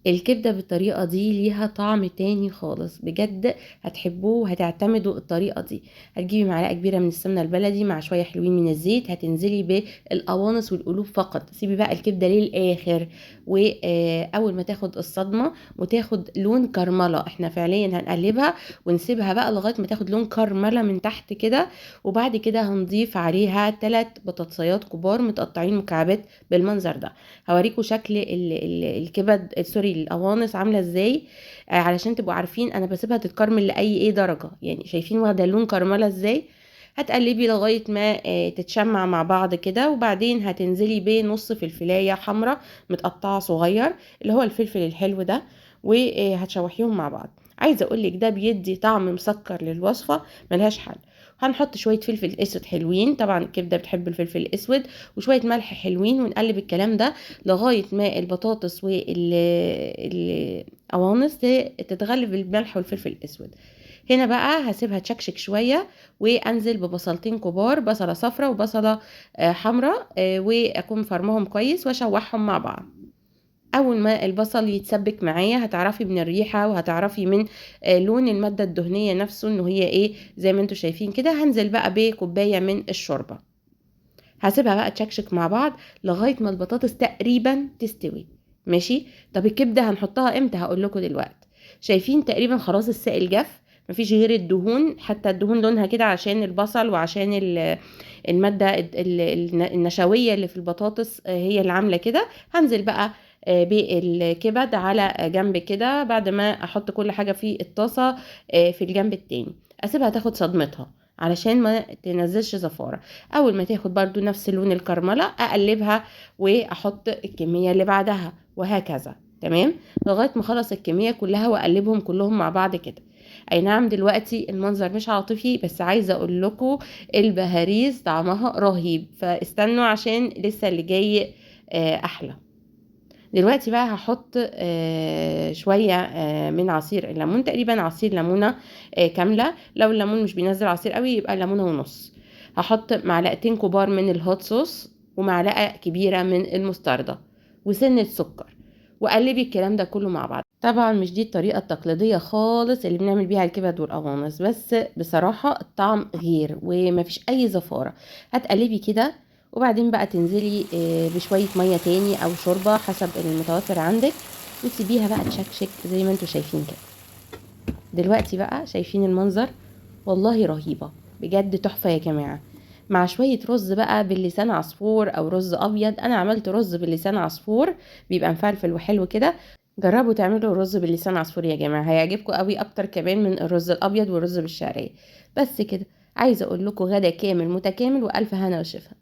الكبدة بالطريقة دي ليها طعم تاني خالص بجد، هتحبوه وهتعتمدوا الطريقة دي. هتجيبي معلقة كبيرة من السمنة البلدي مع شوية حلوين من الزيت، هتنزلي بالقوانص والقلوب فقط، سيبي بقى الكبدة للآخر. وأول ما تاخد الصدمة وتاخد لون كرملة، احنا فعليا هنقلبها ونسيبها بقى لغاية ما تاخد لون كرملة من تحت كده. وبعد كده هنضيف عليها 3 بطاطسيات كبار متقطعين مكعبات بالمنظر ده. هوريكم شكل الكبد سوري القوانص عامله ازاي، علشان تبقوا عارفين انا بسيبها تتكرمل لاي درجه، يعني شايفين واخده لون كرمله ازاي. هتقلبي لغايه ما تتشمع مع بعض كده، وبعدين هتنزلي بنص فلفلايه حمراء متقطعه صغير، اللي هو الفلفل الحلو ده، وهتشوحيهم مع بعض. عايزه اقولك ده بيدي طعم مسكر للوصفه ملهاش حل. هنحط شويه فلفل اسود حلوين، طبعا الكبده بتحب الفلفل الاسود، وشويه ملح حلوين، ونقلب الكلام ده لغايه ما البطاطس والقوانص تتغلب بالملح والفلفل الاسود. هنا بقى هسيبها تشكشك شويه، وانزل ببصلتين كبار، بصله صفراء وبصله حمراء، واكون فرمهم كويس واشوحهم مع بعض. اول ما البصل يتسبك معايا هتعرفي من الريحه، وهتعرفي من لون الماده الدهنيه نفسه انه هي ايه، زي ما انتم شايفين كده. هنزل بقى بكوبايه من الشوربه، هسيبها بقى تشكشك مع بعض لغايه ما البطاطس تقريبا تستوي. ماشي. طب الكبده هنحطها امتى؟ هقول لكم دلوقتي. شايفين تقريبا خلاص السائل جف، مفيش غير الدهون، حتى الدهون لونها كده عشان البصل وعشان الماده النشويه اللي في البطاطس هي اللي عامله كده. هنزل بقى بالكبد على جنب كده، بعد ما احط كل حاجه في الطاسه في الجنب التاني. اسيبها تاخد صدمتها علشان ما تنزلش زفاره. اول ما تاخد برضو نفس لون الكرمله اقلبها، واحط الكميه اللي بعدها، وهكذا. تمام لغايه ما اخلص الكميه كلها واقلبهم كلهم مع بعض كده. اي نعم دلوقتي المنظر مش عاطفي، بس عايزه اقول لكم البهاريز طعمها رهيب، فاستنوا عشان لسه اللي جاي احلى. دلوقتي بقى هحط شوية من عصير الليمون، تقريبا عصير ليمونة كاملة، لو الليمون مش بينزل عصير قوي يبقى ليمونة ونص. هحط معلقتين كبار من الهوت صوص، ومعلقة كبيرة من المستردة، وسنة سكر، وقلبي الكلام ده كله مع بعض. طبعا مش دي الطريقة التقليدية خالص اللي بنعمل بيها الكبد والقوانص، بس بصراحة الطعم غير ومفيش اي زفارة. هتقلبي كده، وبعدين بقى تنزلي بشوية مية تاني او شوربة حسب المتوفر عندك، وتسيبيها بقى تشكشك زي ما انتوا شايفين كده. دلوقتي بقى شايفين المنظر، والله رهيبة بجد، تحفة يا جماعة. مع شوية رز بقى باللسان عصفور او رز ابيض، انا عملت رز باللسان عصفور بيبقى مفلفل وحلو كده. جربوا تعملوا الرز باللسان عصفور يا جماعة، هيعجبكم قوي اكتر كمان من الرز الابيض والرز بالشعرية. بس كده، عايزة اقول لكم غدا كامل متكامل والف هنا وشفا.